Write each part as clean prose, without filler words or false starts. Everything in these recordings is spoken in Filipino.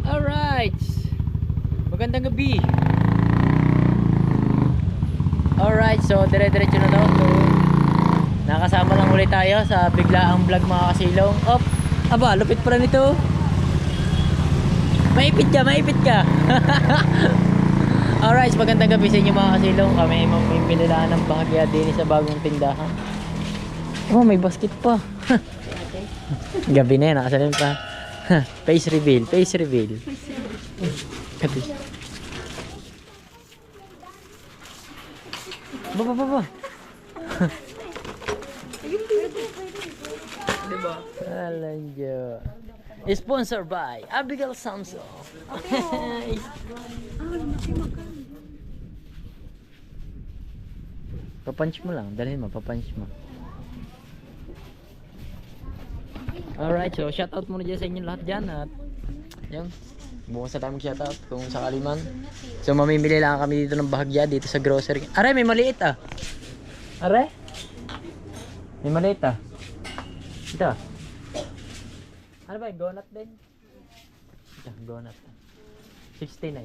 Alright. Magandang gabi. Alright, so dire-diretso na daw. So, nakasama lang ulit tayo sa biglaang vlog mga kasilong. Op, aba, lupit pala nito. Maipit ka. Alright, magandang gabi sa inyo mga kasilong. Kami mamimililaan ng bahagya din sa bagong tindahan. Oh, may basket pa. Gabi na yan, nakasalim pa. Face reveal. Baba. Diba? Alanjo. Sponsored by Abigail Samson. Papunch mo lang, dalhin mo, papunch mo. Alright, so shoutout muna dyan sa inyo lahat dyan. At yun, bukas na tayo mag-shoutout kung sakali man. So mamimili lang kami dito ng bahagya dito sa grocery. Aray, may maliit ah. Aray, may maliit ah. Ito. Ano ba yung donut din? Ito, donut. 69.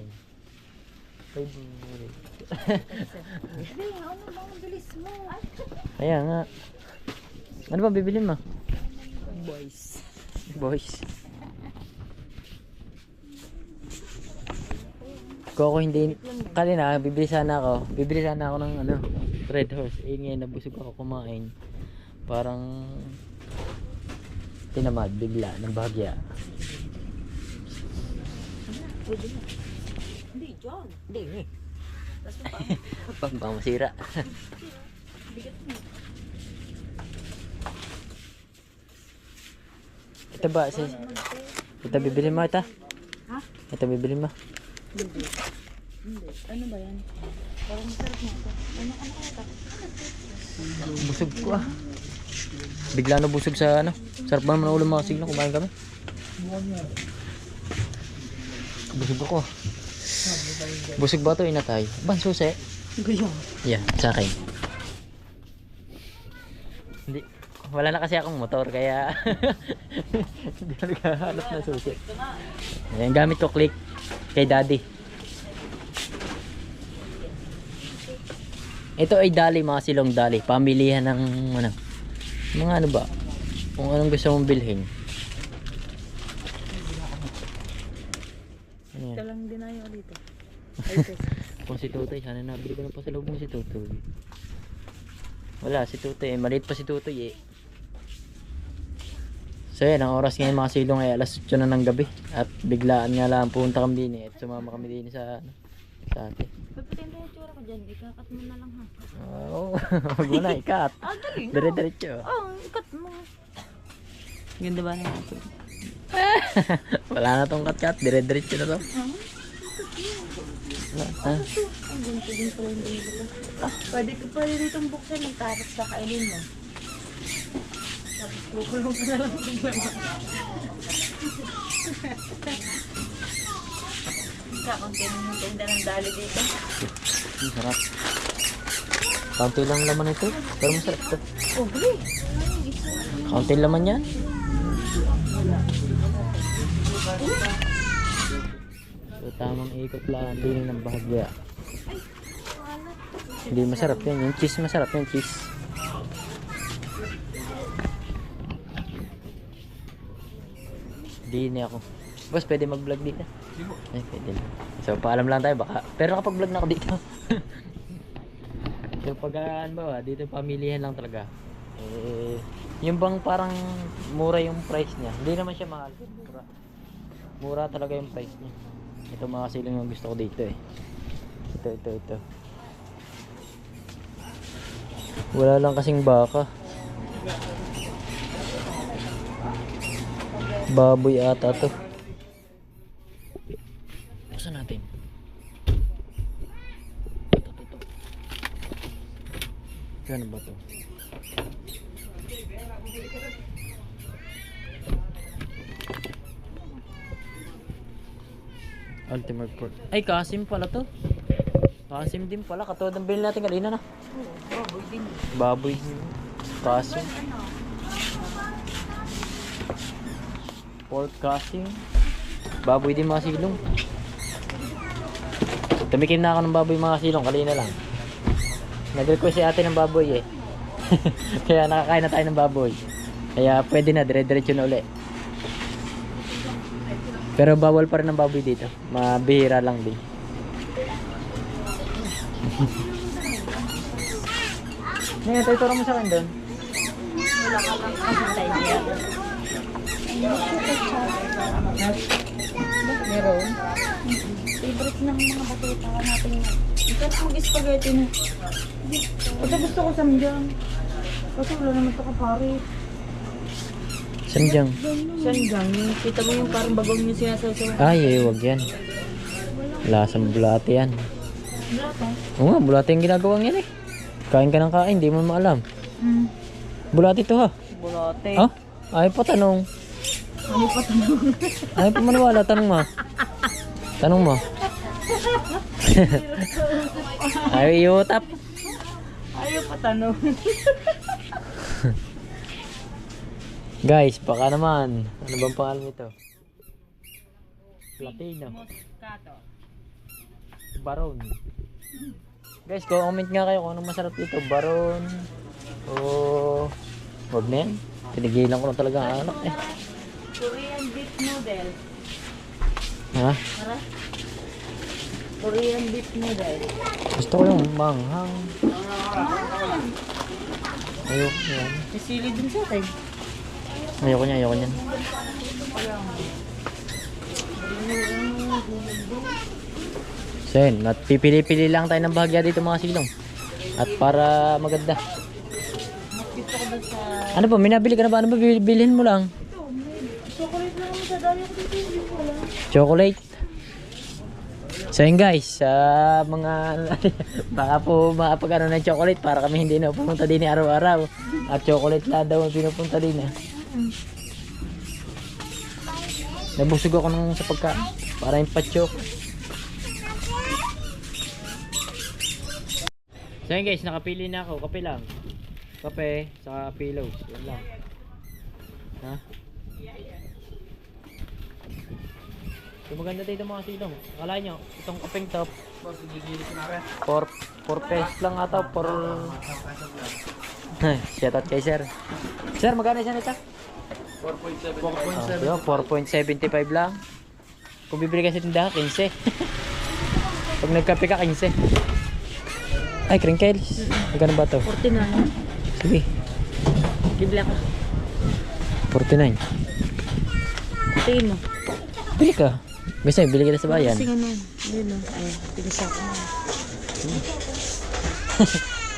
Favorite. Ano bang bilis mo? Kaya nga. Ano ba bibilin mo? Boys. Kung ako hindi kanina bibili sana ako ng ano, Red Horse. Eh ngayon nabusog ako kumain. Parang tinamad bigla ng bahagya. Hindi, John. Hindi. Baka masira. Ito ba? Ito bibili mo ito? Ha? Ito bibili mo? Hindi. Ano ba yan? Parang masarap na ito. Ano ito? Busog ko ah. Bigla na busog sa ano. Sarap ba naman ang ulam mga siglo. Kumain kami. Busog ako. Busog ba ito? Inatay. Ban susi? Gayong. Yeah, sa akin. Hindi. Wala na kasi akong motor kaya hindi na naghahanap na susi. Ayan, gamit ko click kay daddy. Ito ay dali mga silong dali. Pamilihan ng ano. Mga ano ba? Kung anong gusto mong bilhin. Ayan. Ito lang din ayaw dito. Kung si Tutoy, sana nabili ko na pa sa loob mo si Tutoy. Wala si Tutoy, maliit pa si Tutoy eh. So yan, ang oras ngayon mga silong ay alas 8 na ng gabi. At biglaan nga lang punta kami din eh. At sumama kami din sa atin. Pagpatin mo yung tsura ko dyan. Ikakat mo na lang ha. Oo, huwag mo na ikat. Dali na. Dire-diretso. Ikat mo. Ganda ba na ito? Wala na tong kat-kat, dire-diretso na to. Ang ganito din pala yung dito. Pwede ko pa rin itong buksan ng carrot sa kainin mo. Tapos kukulong ka na lang. Kakunti mo yung tinda ng dali dito. Sarap. Kaunti lang laman ito, pero masarap ito. Oh, bali. Kaunti laman yan. So tamang ikot lang din ng bahagya. Hindi masarap yan, yung cheese masarap yan, cheese. Hindi ako. Boss, pwede mag-vlog dito? Ay, pwede lang. So paalam lang tayo baka. Pero kapag vlog na ako dito. So pag ano ba, dito pamilihan lang talaga. Eh, yung bang parang mura yung price niya. Hindi naman siya mahal. Mura talaga yung price niya. Ito mga siling yung gusto ko dito eh. Ito. Wala lang kasing baka. Baboy ata to. Buksan natin. Ito. Ano ba to? Ultimate Pork. Ay, Kasim pala to. Kasim din pala. Katulad ng bilhin natin kanina na. Baboy din. Baboy. Kasim. Pork Kasim. Baboy din mga silong. Tumikim na ako ng baboy mga silong, kanina lang. Nag-request si ate ng baboy eh. Kaya nakakain na tayo ng baboy. Kaya pwede na, dire-diretso na uli. Pero bawal pa rin ang baboy dito. Mabihira lang din. Ngayon, tayo turo mo sa akin doon. Wala ka lang kasi tayo niya. Meron? Favorite ng mga batita natin. Ito ang spaghetti na. Ito gusto ko samgyang. Kasi wala naman ito kapari. Sandyang. Samgyang, yung kita mo yung parang bagong yung sinasasawa. Ay, wag yan. Lasang bulate yan. Wala pa. Oo nga, bulate yung ginagawang yan eh. Kain ka ng kain, di mo maalam. Bulate to ha. Bulote. Ha? Ay pa tanong. Ano pa tanong? Ay pa maniwala, tanong mo. Tanong mo. Ay, iutap. Ayaw pa tanong. Guys, baka naman. Ano bang pangalan nito? Platino. Baron. Guys, comment nga kayo kung anong masarap dito. Baron. O... Wag na yan. Pinigilan ko na talaga ang anak eh. Korean beef noodle. Ha? Tara. Korean beef noodle. Gusto ko yung manghang. Ayoko yan. May sili din sa atin. Ayoko niya, ayoko niyan. So yun, at pipili-pili lang tayo ng bahagya dito mga silong. At para maganda. Gusto ko doon sa... Ano ba, minabili ka na ba? Ano ba bibilhin mo lang? Ito, may chocolate lang ako sa dali ko dito. Hindi ko alam. Chocolate. So yun guys, sa mga baka po makapag ano ng chocolate para kami hindi na pumunta din araw-araw. At chocolate lang daw ang pinupunta din eh. Nabusog ako nung sa pagkain. Para yung pachok. So yun guys, nakapili na ako. Kape lang. Kape, saka pillows. Yan lang. Ha? So maganda dito mga silong. Akala nyo, itong kapeng top 4 pesos lang ata. Shout out kay sir. Sir, magkano siya nito? 4.75 lang. Kung bibili kasi tindahan, 15. Pag nagkape ka, 15. Ay, crinkles. Magkano ba to? 49. Sige, Bibili ako. 49. Tingin mo. Bili ka. Gusto nyo, bili kita sa bayan. Kasi ano, yun o. Ay, tigisa ko na.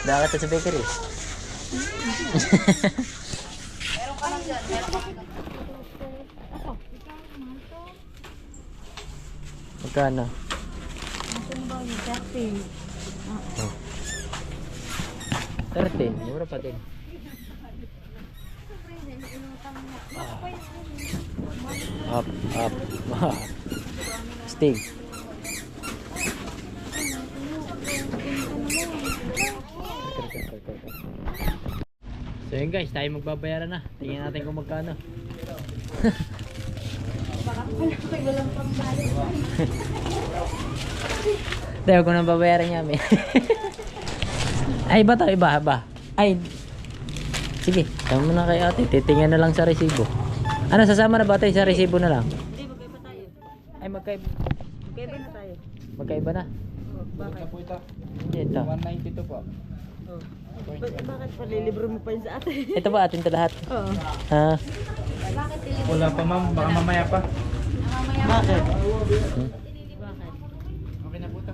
Dakat sa bakery. Magkano? Nasaan ba yung dati? 13. Mura pa din. Up, up, up. Stig. So yun guys, tayo magbabayaran na. Tingnan natin kung magkano. Tayo ko nang babayaran niya kami. Ay, iba to, iba. Ay, sige, tama na kay ate. Titingnan na lang sa resibo. Ano, sasama na ba tayo sa resibo na lang? Hindi, magkaiba tayo. Ay, magkaiba. Magkaiba na tayo. Magkaiba na. Oh, bakit? Hindi, ito. 192 po. Oh. Bakit pa lilibre mo pa yun sa atin? Ito ba atin to lahat? Oo. Ha? Wala pa ma'am, baka mamaya pa. Bakit? Hmm? Bakit? Okay na po ito.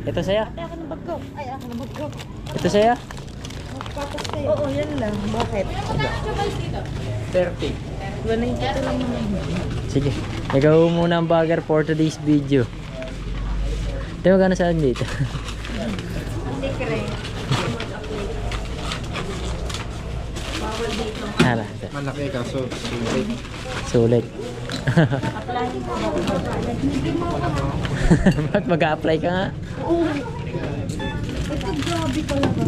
Ito saya? Ay, ako na bagko. Ay, ako na bagko. Ito saya? Oo, yan lang. Bakit? 30. 192 lang naman. Sige. Ikaw muna ang bagger for today's video. Ito magkano sa akin dito? Hindi ka rin. Bawal dito. Hala. Malaki kaso sulit. Sulit. Apply mo. Ba't mag-a-apply ka nga? Oo. Ito grabe talaga.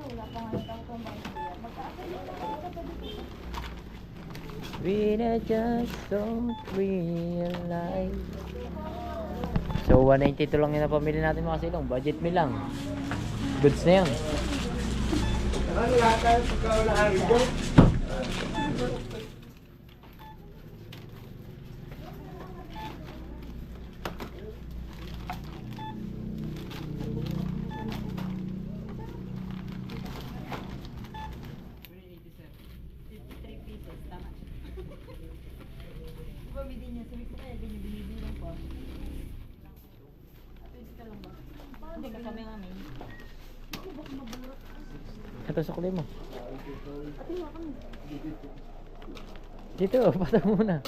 Wala pa nga itang kumain. Magkakasal na lang. We just don't realize. So 192 lang yung napamili natin mga silong. Budget meal lang. Goods na yun. Bumili niya. Sabi ko kaya binibilang ko. Pwede ka lang ba? Hindi ka kami ngamin. Ito sa kulay mo. Ate nga kami. Dito, patang muna.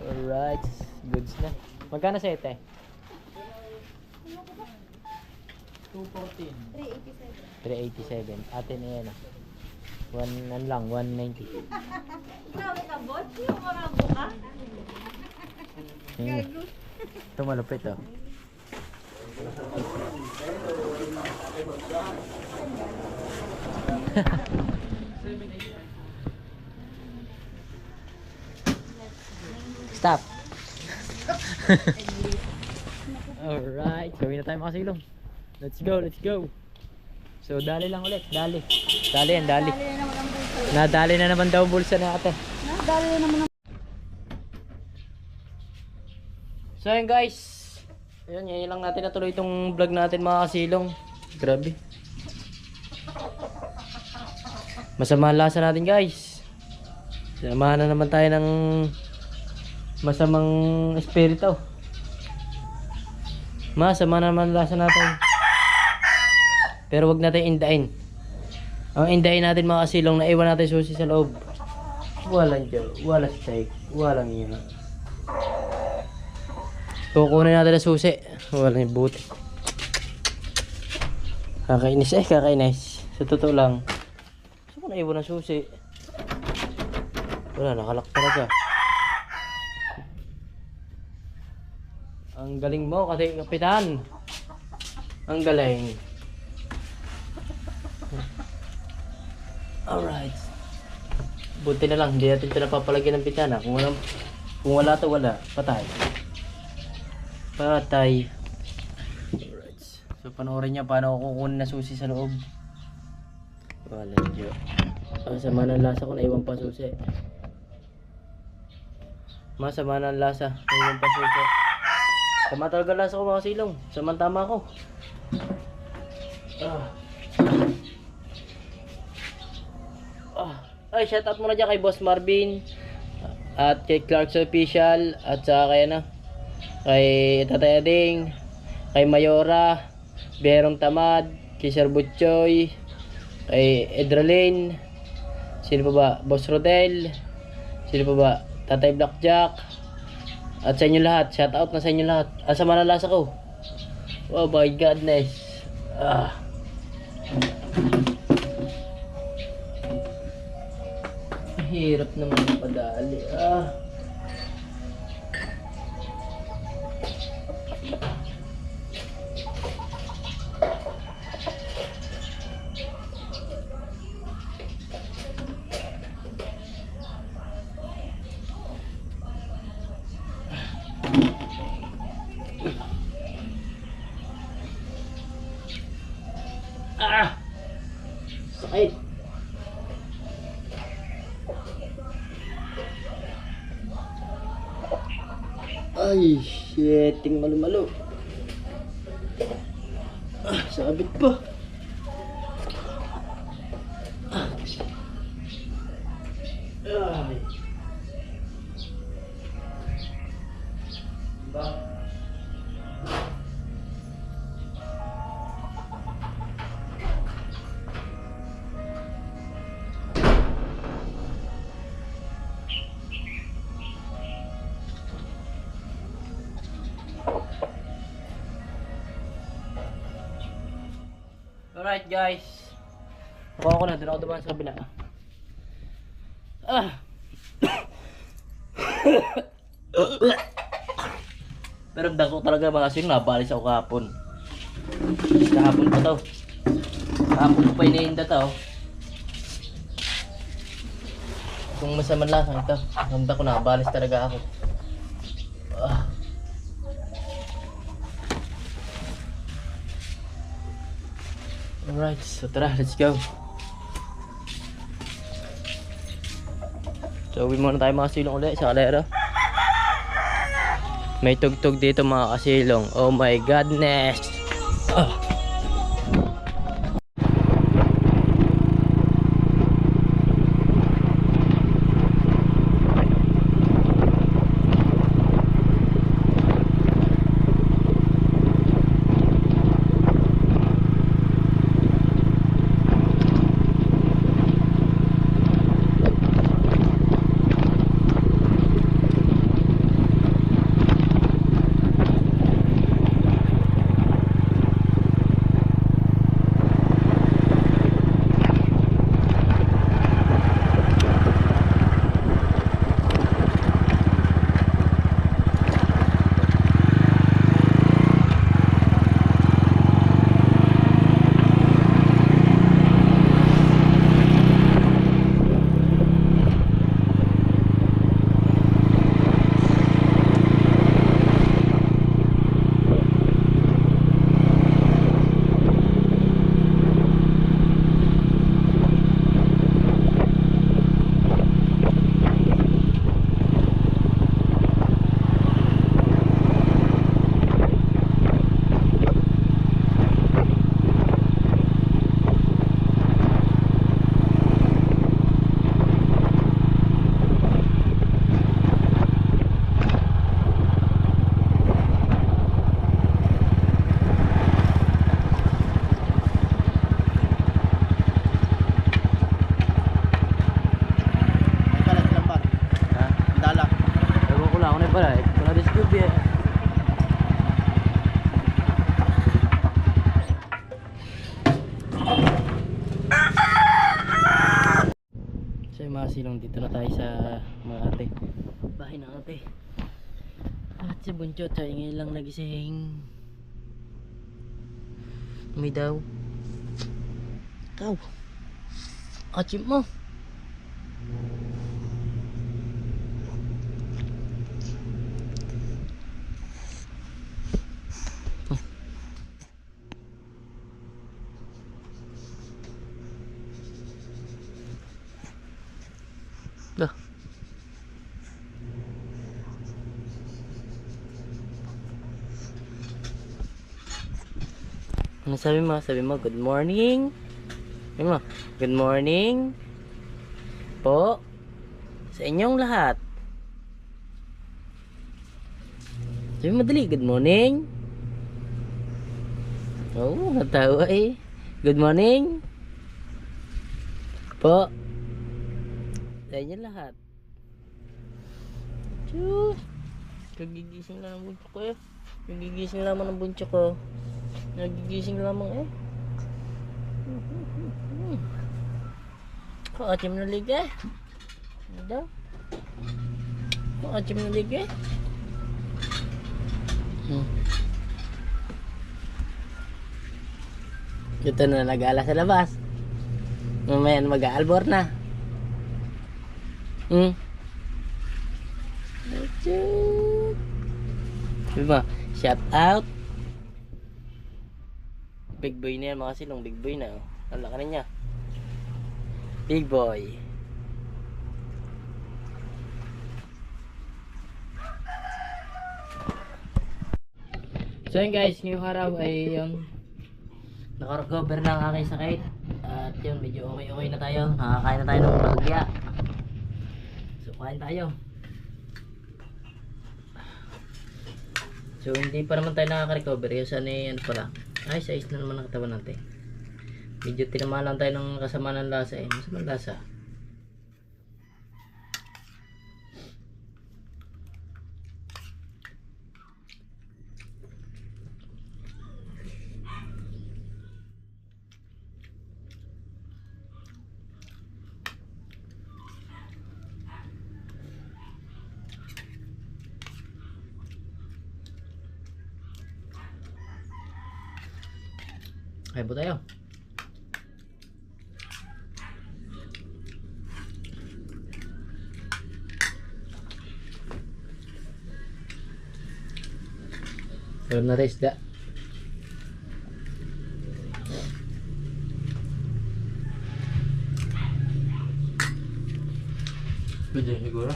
Alright, goods na. Magkano sa ite? 214. 387. 387. Atin na yan. 1 lang, 190. Grabe ka, bot? Yung marabo ka? Ito malupit oh. Stop. Alright, gawin na tayo mga silong. Let's go, let's go. So dali lang ulit, dali. Dali yan, dali. Dali na naman ang bulsa. Nadali na naman daw bulsa natin. Dali na naman ang... So yun guys. Ayun, ngayon lang natin natuloy itong vlog natin mga kasilong. Grabe. Masama ang lasa natin guys. Samahan na naman tayo ng masamang espiritu. Masama naman ang lasa natin. Pero wag natin indain. Ang indain natin mga kasilong na iwan natin susi sa loob. Walang joke, walang steak, walang yun. Kukunin natin ang susi. Walang buti. Kakainis kakainis. Sa totoo lang. Saan ko naiwan ang susi? Wala, nakalak talaga. Ang galing mo kasi kapitan. Ang galing. Alright. Buti na lang, hindi natin ito napapalagyan ng pitana. Kung wala to wala. Patay. Patay. Alright. So panoorin niya paano ako kukunin na susi sa loob. Wala dyo. Masama ng lasa ko, naiwan pa susi. Masama ng lasa, naiwan pa susi. Sama talaga lasa ko mga silong. Samantama ko. Ay, shout out muna dyan kay Boss Marvin at kay Clark's Official at saka kay kay Tatay Ading, kay Mayora, Berong Tamad, kay Sir Butchoy, kay Edralyn, sino pa ba? Boss Rodel, sino pa ba? Tatay Blackjack, at sa inyo lahat, shout out na sa inyo lahat. Asa man ang lasa ko? Oh my godness. Hirap naman padali. Sakit. Ay, shitting malu-malu. Sabit pa. Ay. Ba? Alright guys. Nakuha ko na, doon ako dumaan sa kabila. Pero dako talaga mga asin, nabalis ako kahapon. Kahapon pa to. Kahapon ko pa iniinda to. Kung masama lasang ito, handa ko nabalis talaga ako. Ah. Alright, so tara, let's go. So, uwi muna tayo mga silong ulit sa kalera. May tugtog dito mga kasilong. Oh my godness! Ah. So yung mga silong, dito na tayo sa mga ate. Bahay ng ate. At si Bunchot, siya ngayon lang nagising. May daw. Ikaw. Achim mo. Dah. Ano sabi mo? Sabi mo, good morning. Sabi mo, good morning po sa inyong lahat. Sabi mo dali, good morning. Oo, natawa eh. Good morning po sa inyong lahat. Tiyuh. Kagigising lang ng bunso ko eh. Kagigising lamang ng bunso ko. Nagigising lamang eh. Kaachim na liga. Ano daw? Kaachim na liga. Ito na nag-aala sa labas. Mamaya mag-aalbor na. Diba? Shout out. Big boy na yan mga silong. Big boy na. Ang laki na niya. Big boy. So yun guys, ngayong araw ay naka-recover na ang aking sakit. At yun, medyo okay na tayo. Nakakain na tayo ng bahagya. So kain tayo. So hindi pa naman tayo nakaka-recover. Kasi ano pala. Ay, size na naman ang katawan natin. Medyo tinamalan tayo ng kasama ng lasa eh. Masamang lasa. Kain po tayo. Sarap na tayo isda. Pwede siguro.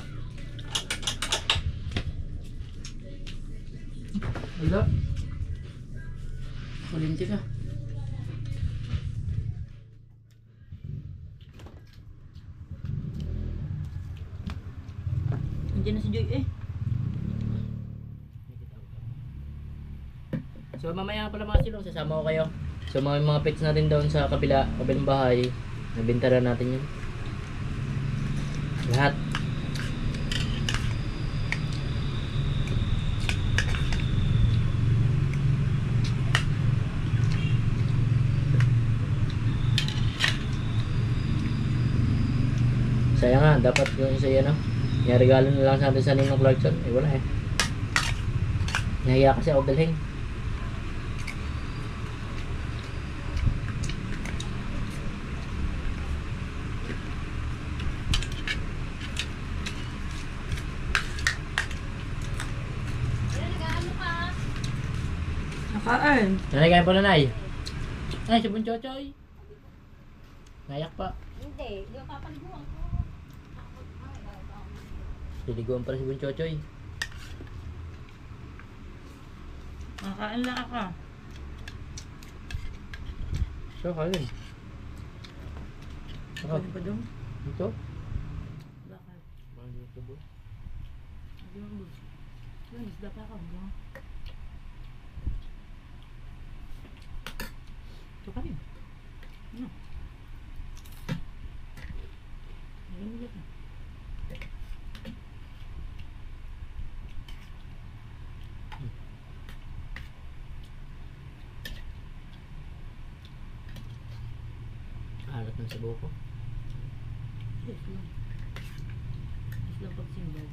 Wala. Kulinti ka. Nandiyan na si Joy eh. So mamaya pala mga silong, sasama ko kayo. So mga pets natin doon sa kabilang bahay. Nabenta na natin yun. Lahat. Sayang nga, dapat yung isa yan regalo na lang sa atin sa Ninong Clarkson. Eh wala eh. Nahiya kasi ako dalhin. Nakain. Nanay, kain po nanay. Ay, si Bunchochoy. Nayak pa. Hindi, yung kapaliguan ko. Liliguan pala si Bunchochoy. Nakain lang ako. So, kain. Pwede pa doon? Ito? Bakit? Bakit ito ba? Yun, isda pa ako. Ito ka rin. Ano? Nalimulat na. Alat ng sabaw ko. Yes lang. Yes lang pagsimbaw.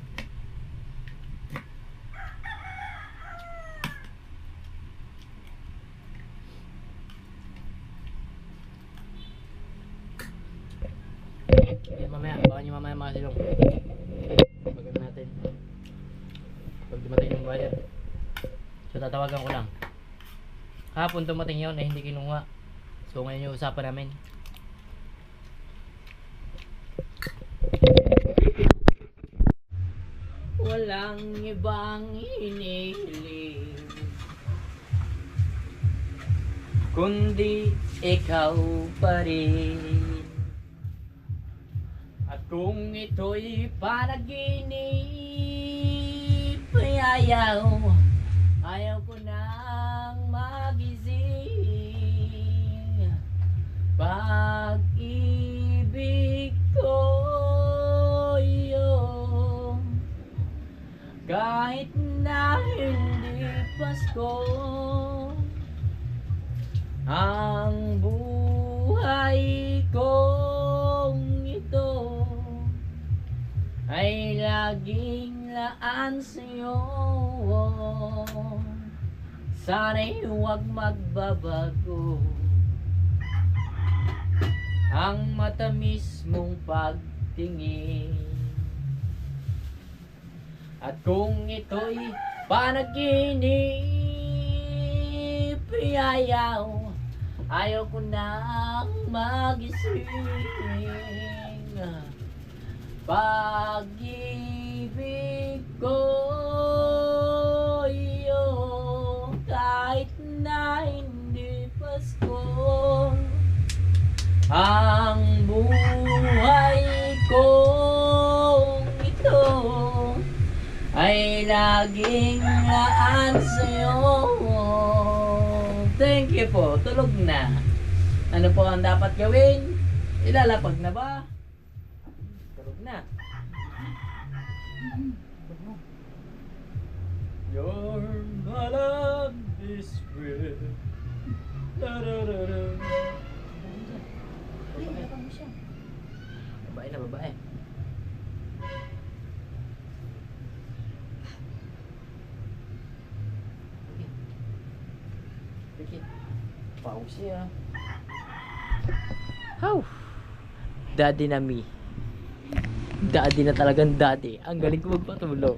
Okay, mamaya, baka nyo mamaya mga silong. Pagkan natin. Pag dumating yung bayad. So tatawagan ko lang. Kahapon dumating yun na hindi kinuha. So ngayon yung usapan namin. Walang ibang hinihiling kundi ikaw pa rin. At kung ito'y panaginip, ayaw ko nang magising. Pag-ibig ko yun, kahit na hindi Pasko. Ang buhay kong ito ay laging laan sa'yo. Sana'y huwag magbabago ang matamis mong pagtingin. At kung ito'y panaginip, ayaw ko nang magising. Pag-ibig ko iyo, kahit na hindi Pasko. Ang buhay kong ito ay laging laan sa'yo. Thank you po. Tulog na. Ano po ang dapat gawin? Ilalapag na ba? Tulog na. Your my love is real. Da da da da. Babae na babae. Okay. Pause ah. How? Daddy na me. Daddy na talagang daddy. Ang galing ko magpatulog.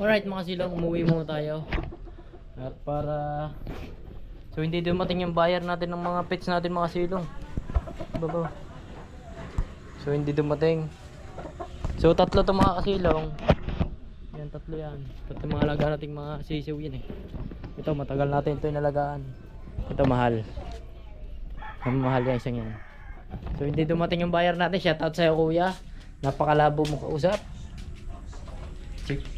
Alright mga silong, umuwi muna tayo. At para so hindi dumating yung buyer natin ng mga pets natin mga silong. Baba. So hindi dumating. So tatlo to mga kasilong. Yan, tatlo yan. Tatlo mga alaga nating mga sisiw yan eh. Ito matagal natin ito inalagaan. Ito mahal. Mahal yan isang yan. So hindi dumating yung buyer natin. Shoutout sa'yo kuya. Napakalabo mo kausap. Check.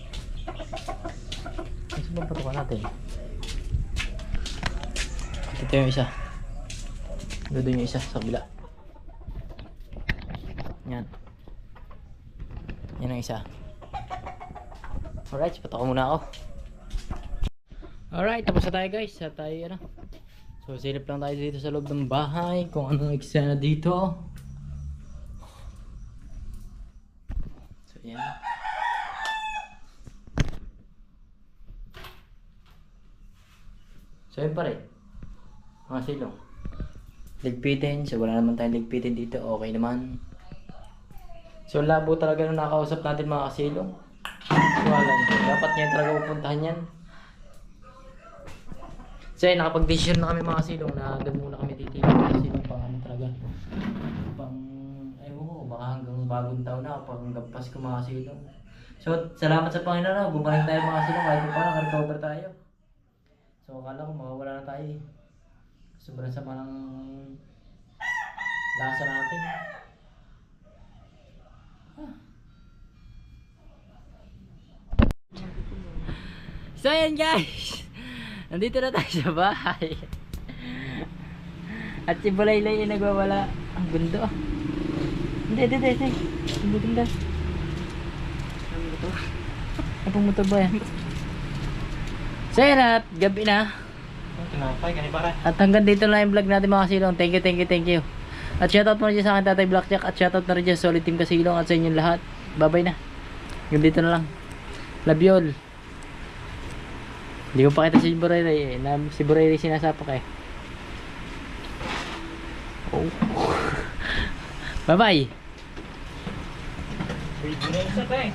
Ano bang patukan natin? Ito yung isa. Doon yung isa sa kabila. Yan. Yan ang isa. Alright, patukan muna ako. Alright, tapos na tayo guys. Sa tayo ano. So silip lang tayo dito sa loob ng bahay. Kung anong eksena dito. So yan. So yun pa rin mga silong ligpitin, so wala naman tayong ligpitin dito, okay naman. So labo talaga nung nakausap natin mga kasilong. Walang dapat niyan talaga pupuntahan yan. So yun, nakapag-decision na kami mga kasilong na doon muna kami titipid mga kasilong pang ano talaga pang ewan ko baka hanggang bagong taon na pang hanggang Pasko mga kasilong. So salamat sa Panginoon, bumalik tayo mga kasilong kahit pa naka-recover tayo. So akala ko mawawala na tayo. Sobrang sama ng lasa natin. So yan guys. Nandito na tayo sa bahay. At si Bulaylay ay nagwawala. Ang gundo ah. Hindi. Ang ganda. Ang motor ba yan? So yan at gabi na. At hanggang dito lang yung vlog natin mga kasilong. Thank you. At shoutout mo na dyan sa akin Tatay Blackjack. At shoutout na rin dyan sa Solid Team Kasilong. At sa inyong lahat. Bye bye na. Hanggang dito na lang. Love you all. Hindi ko pakita si Borelli eh. Si Borelli sinasapak eh. Oh. Bye bye.